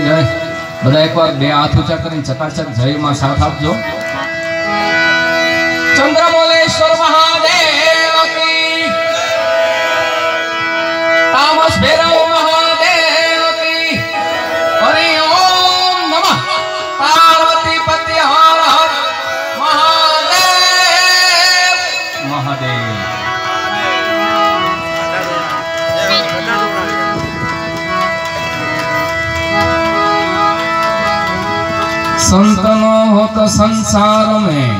जय बधा एक बार बे हाथ ऊंचा करीने चकाचक जय मां साथ आपजो। चंद्रमौलेश्वर महादेव की, तामस भैरव महादेव की, हरि ओम नमः पार्वती पति हर हर महादेव महादेव। संतनो हो तो संसार में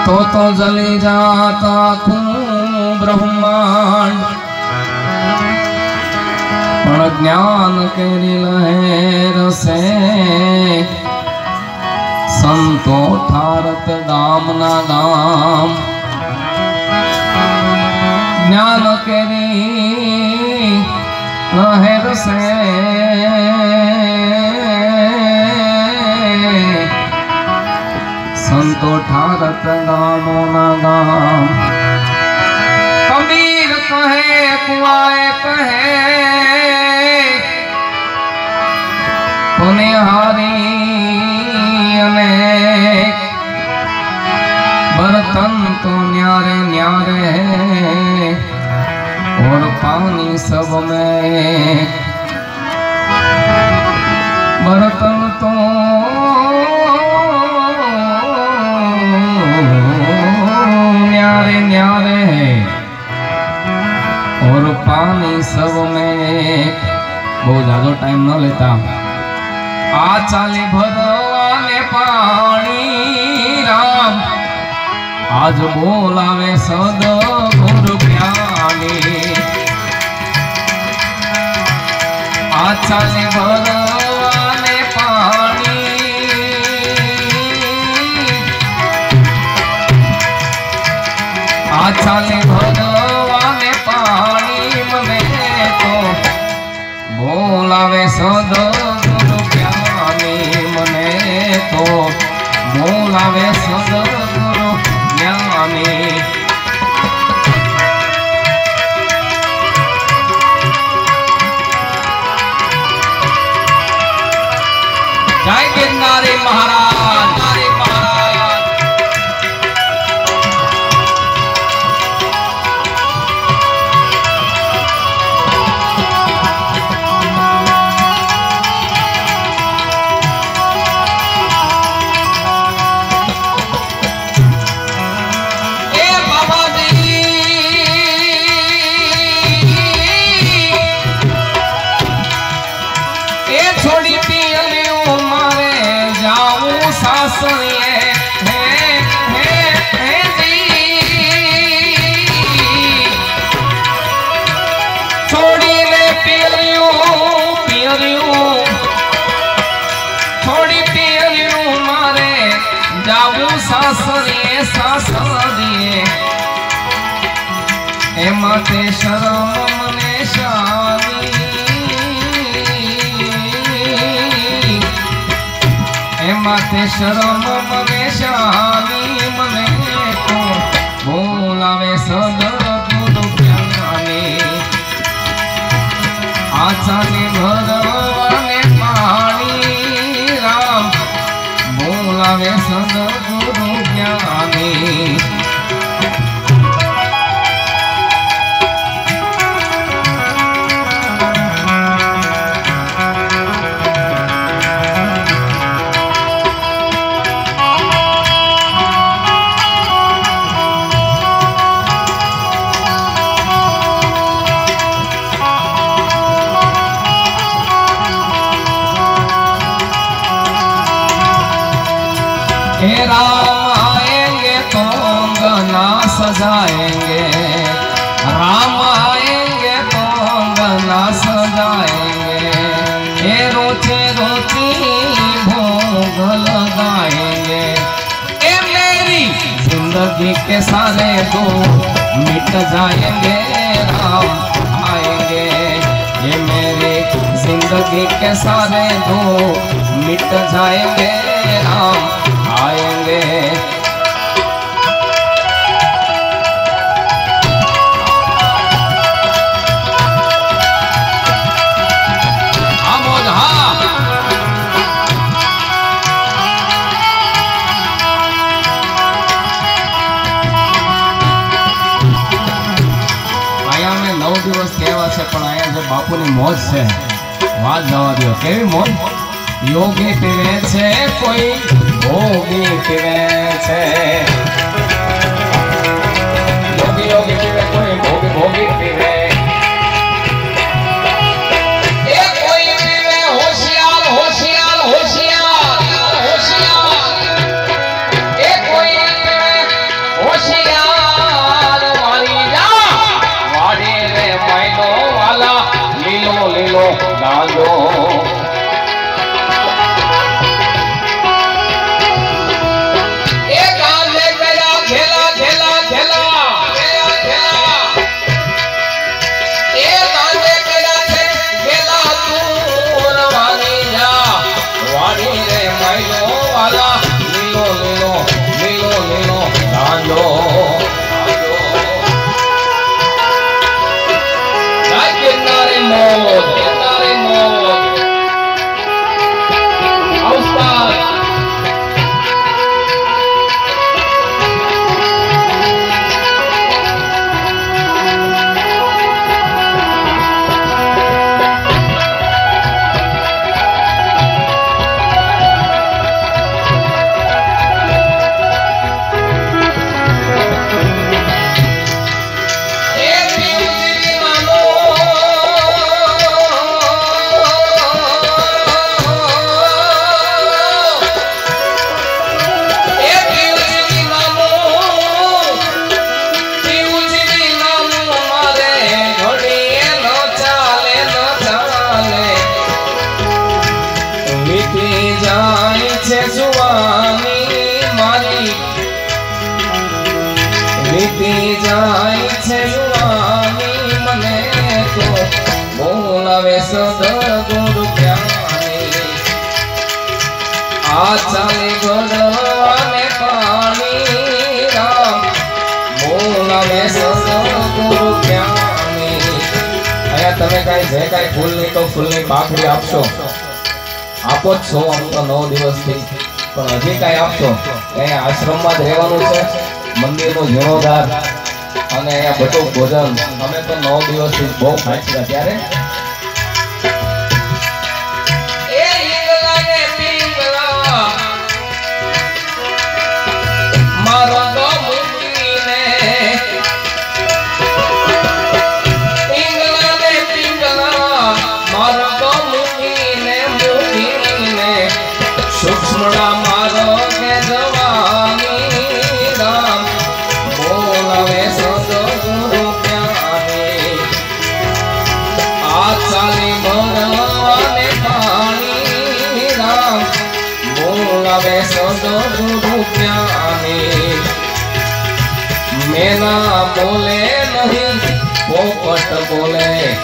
तो जली जाता ब्रह्मांड, पण ज्ञान केरी लहर से संतो ठारत दाम ना दाम। ज्ञान केरी लहर से संतो ठारत गामो ना गाम। कबीर कहे कुआए कहे पुनिहारी अनेक, बर्तन तो न्यारे न्यारे और पानी सब में। बर्तन तो न्यारे न्यारे है और पानी सब में। बहुत ज्यादा टाइम न लेता। आ चाले भरवाने पानी राम, आज बोलावे सद्गुरु ज्ञानी। आ चाले भरवाने पानी, आ चाले भरवाने पानी, मने तो बोलावे सद्गुरु ज्ञानी। मने तो बोलावे सद्गुरु ज्ञानी। जय गिरनारी महाराज, नारी महाराज। सासरिए सासरिए ए माते शरम मने शानी। ए माते शरम मने शानी। मने तो बोलावे सद्गुरु ज्ञानी। आचार्य भरवाने पानी राम, बोलावे सद्गुरु ज्ञानी। हे राम आएंगे तो अंगना सजाएंगे, राम आएंगे तो अंगना सजाएंगे। हे रोचे रोची भोग लगाएंगे। ए मेरी जिंदगी के सारे दुख मिट जाएंगे, राम आएंगे। ये मेरी जिंदगी के सारे दुख मिट जाएंगे, राम आएंगे। हाँ મોજ છે વાત જવા દો કેવી મોજ યોગી પીવે છે કોઈ ભોગી પીવે છે યોગી યોગી પીવે કોઈ ભોગી ભોગી પીવે એ કોઈ પીવે હોશિયાર હોશિયાર હોશિયાર હોશિયાર એ કોઈ પીવે હોશિયાર વાળી જા વાડી રે માયનો વાલા લીલો લીલો ડાંગો વીતી જાય છે યુવાની મને તો બોલાવે સદગુરુ જ્ઞાની આ ચાલે ગોળવાને પાણી રામ બોલાવે સદગુરુ જ્ઞાની અહીંયા તમે કાઈ જે કાઈ ફૂલની તો ફૂલની પાખડી આપશો આપો જ છો આમ તો 9 દિવસથી પણ હજી કાઈ આપશો અહીંયા આશ્રમમાં જ રહેવાનું છે મંદિરનો જીર્ણોદ્ધાર અને અહીંયા બધું ભોજન અમે તો 9 દિવસથી બહુ ખાંચ્યા ત્યારે મેના બોલે નહીં પોપટ બોલે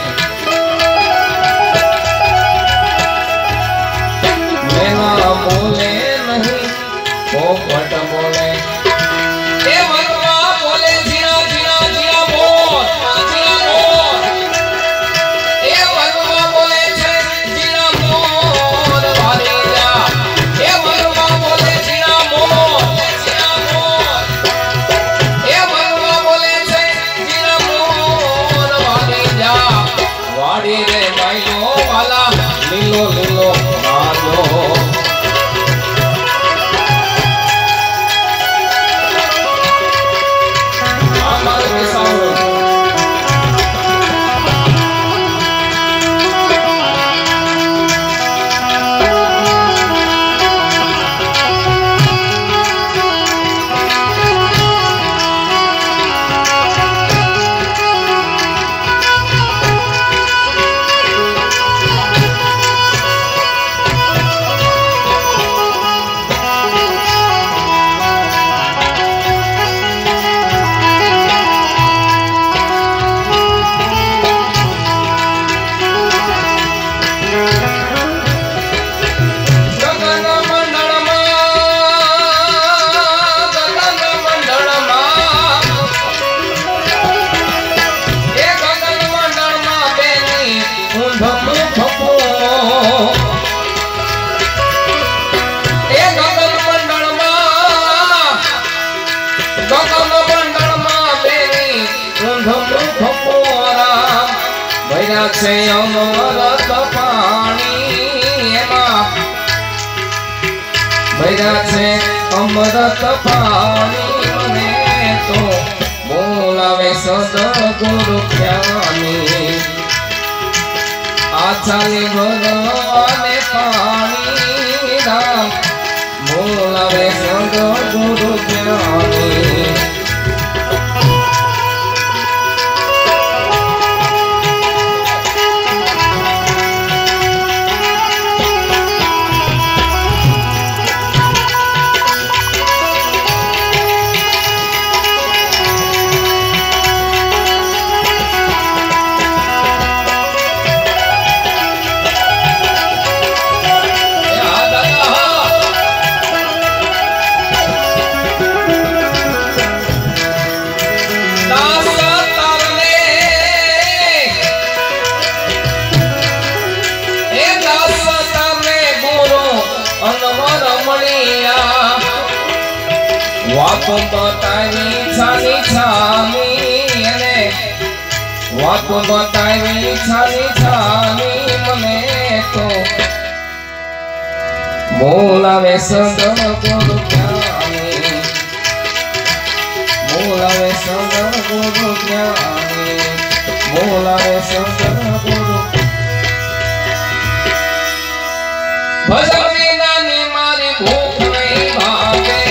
મેના બોલે નહીં પોપટ બોલે એ મનવા બોલે જીરા જીરા જીરા બોલ જીરા બોલ એ મનવા બોલે છે જીરા બોલ વાલી જા એ મનવા બોલે જીરા બોલ જીરા બોલ એ મનવા બોલે છે જીરા બોલ વાલી જા છે અમૃત પાણી એમાં ભર્યા છે અમૃત પાણી મને તો બોલાવે સદગુરુ જ્ઞાની આછાલી ભગવાને પાણી રામ બોલાવે સદગુરુ જ્ઞાની વાતો બતાવી છાની છાની અને વાતો બતાવી છાની છાની મને તો બોલાવે સદગુરુ જ્ઞાની બોલાવે સદગુરુ જ્ઞાની બોલાવે સદગુરુ ભજન વિનાની મારી ભૂખ નહીં ભાગે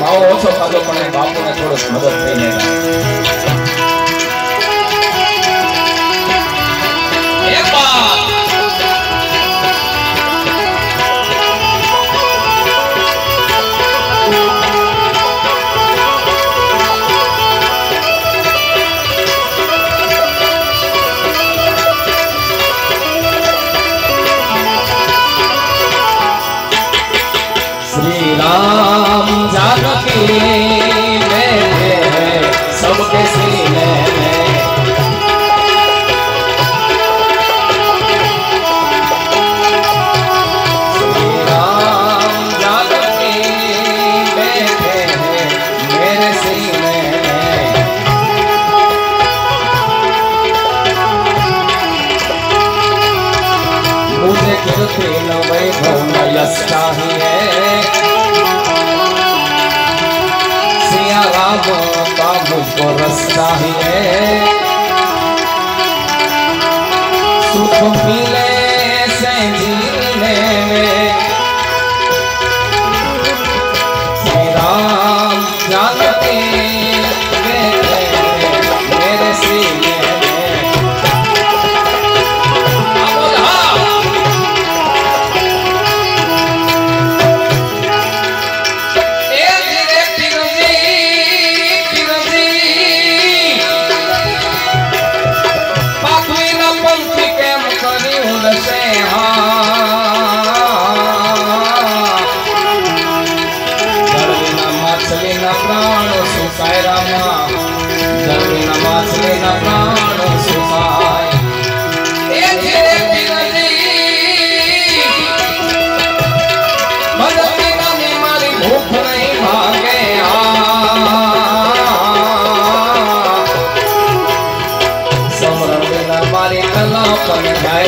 ભાવ ઓછો ખાધો પણ બાપુને થોડુંક મદદ થઈ श्री राम जानकी में सबके सीने में श्री राम जानकी बैठे मेरे सीने में मुझे कीर्ति न वैभव न यश चाहिए राम का मुझको रास्ता ही है सुख मिले से जीने में श्री राम जानते मेरे सीने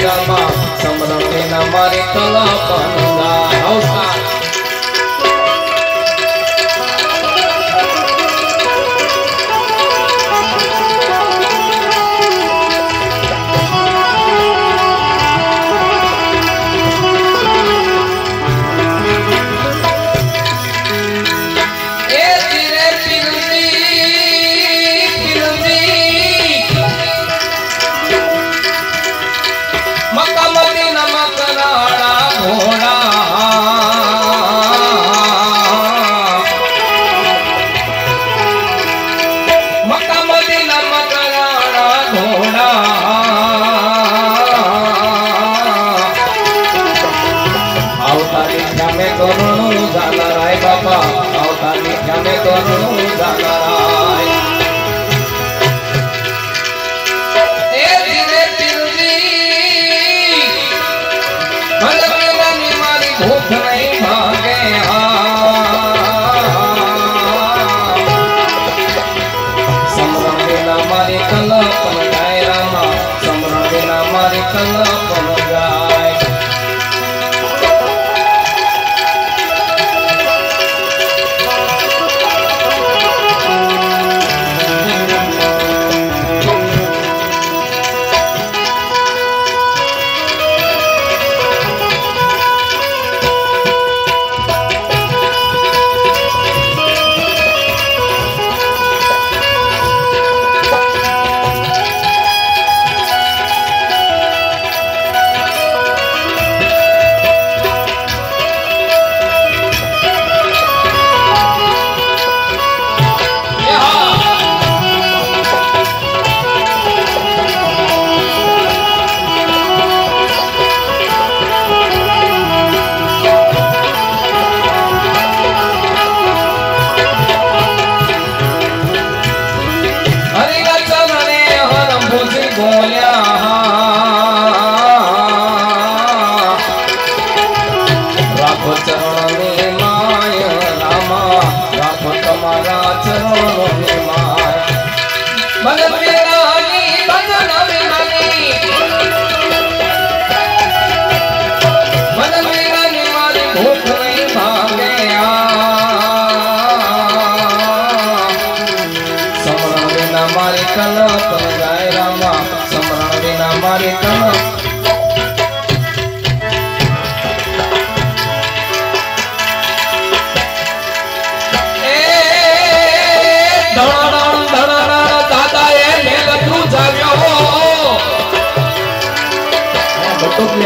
જાય રામા સમરણ વિના મારી કલ્પના જાય હૌસા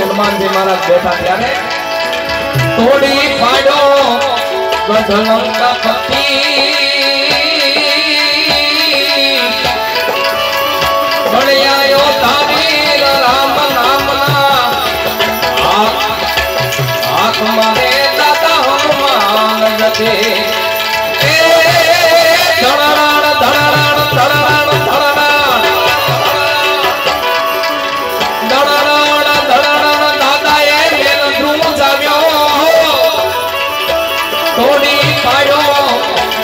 હનુમાનજી મહારાજ બેઠા ત્યારે તોડી પાડો ગઢલંકા પતિ બળિયાયો તારી રામ નામના આંખ મારે દાદા હનુમાન જતે એ ધડારાણ ધડારાણ ધડારાણ ધડારાણ તોડી પાડ્યો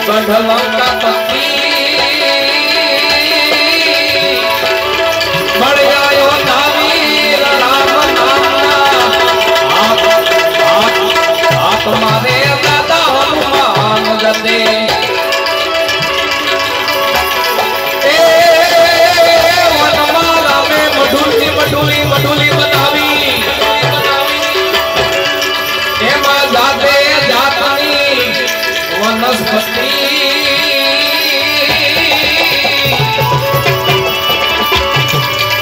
ગઢલંકા પતિ બળિયાયો તારી રામ નામના આંખ મારે દાદા હનુમાન જતે એ વનમાં રામે મઢુલી મઢુલી મઢુલી બનાવી એમાં જાતે જાતની વનસ્પતિ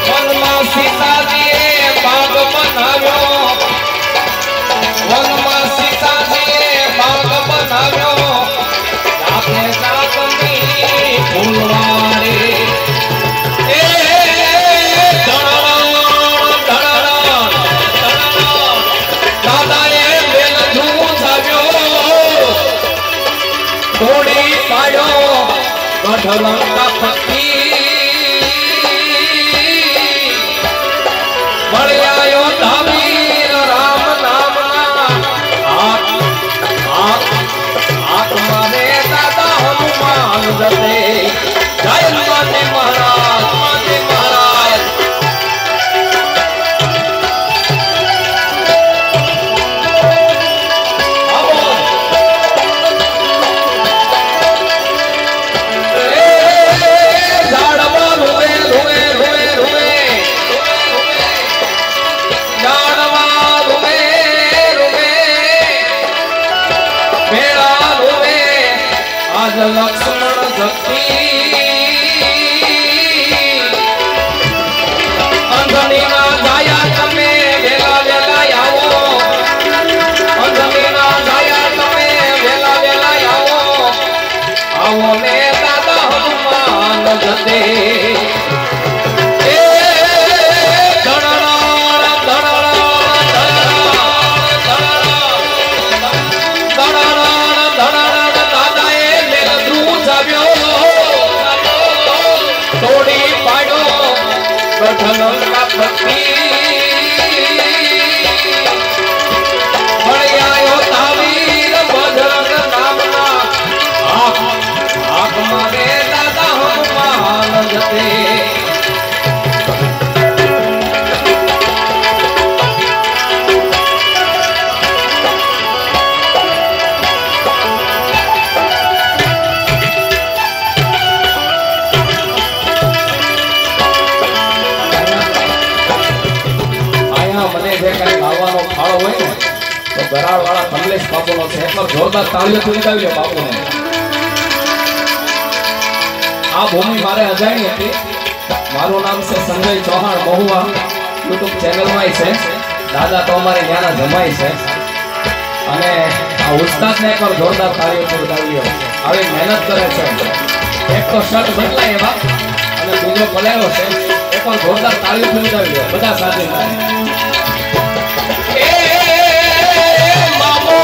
વનમાં સીતાજીએ બાગ બનાવ્યો વનમાં સીતાજીએ બાગ બનાવ્યો જાતે જાતની ફૂલવારી એ તોડી પાડ્યો ગઢલંકા પતિ બળિયાયો ધાવીર રામ નામના આંખ મારે દાદા હનુમાન જતે જય હનુમાનજી મહારાજ લક્ષ્મણ જતી અંધની ના જાયા તમે વેલા વેલા આવો અંધની ના જાયા તમે વેલા વેલા આવો ને દાદા હનુમાન જતે ગરાળ વાળા કમલેશ બાપુનો છે પર જોરદાર તાળીઓ ઉડાવી બાપુને આ ભૂમિ મારે અજાણી હતી મારું નામ છે સંજય ચૌહાણ મહુવા YouTube ચેનલમાં છે દાદા તો અમારે ન્યાના જમાઈ છે અને આ ઉસ્તાદને એકવાર જોરદાર તાળીઓ ઉડાવી આવી મહેનત કરે છે એક તો શર્ટ બદલાય એવા અને બીજો પલાયો છે એકવાર જોરદાર તાળીઓ ઉડાવી બધા સાથે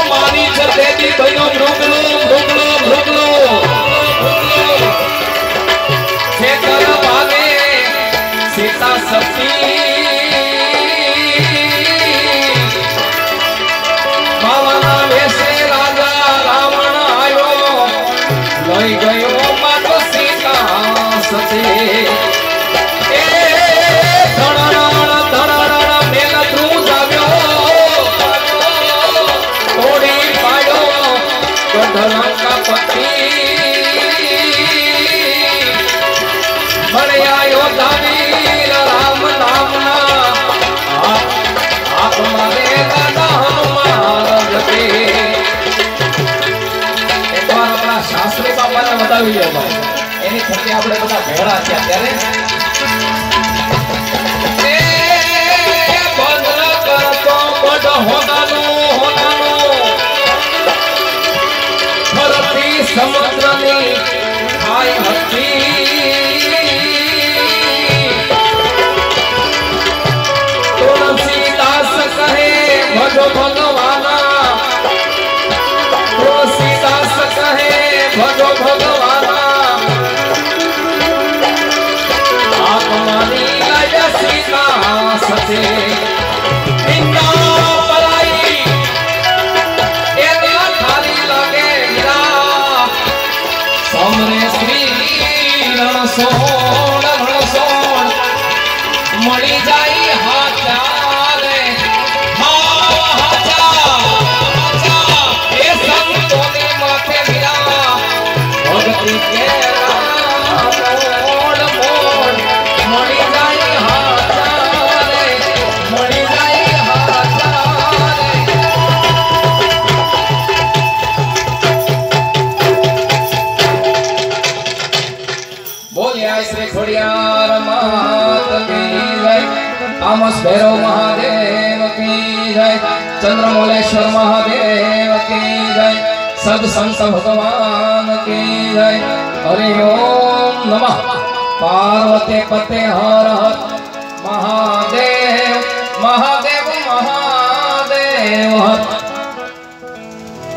મારી જતેથી ભયો મૃગલો ખેતર ભાગે સીતા સતી બાવાના વેશે રાજા રાવણ આવ્યો લઈ ગયો માતો સીતા સતી એની થકી આપણે બધા ભેળા થયા ત્યારે સમુદ્રની ખાઈ હતી તુલસીદાસ કહે ભજો ભગવાના તુલસીદાસ કહે ભજો ભગવાના આત્માની લાય સીતા સતે મળી જાય હાચારે એ સંતોની માથે વિરા ભક્તિ કે મોડ મળી જાય હાચારે મળી જાય હાચારે બોલ્યા શ્રી ખોડિયાર માત કી જય તામસ ભૈરવ મહાદેવ કી જય ચંદ્રમૌલેશ્વર મહાદેવ કી જય સદ સંત ભગવાન કી જય હરિ ઓમ નમઃ પાર્વતી પતે હર હર મહાદેવ મહાદેવ મહાદેવ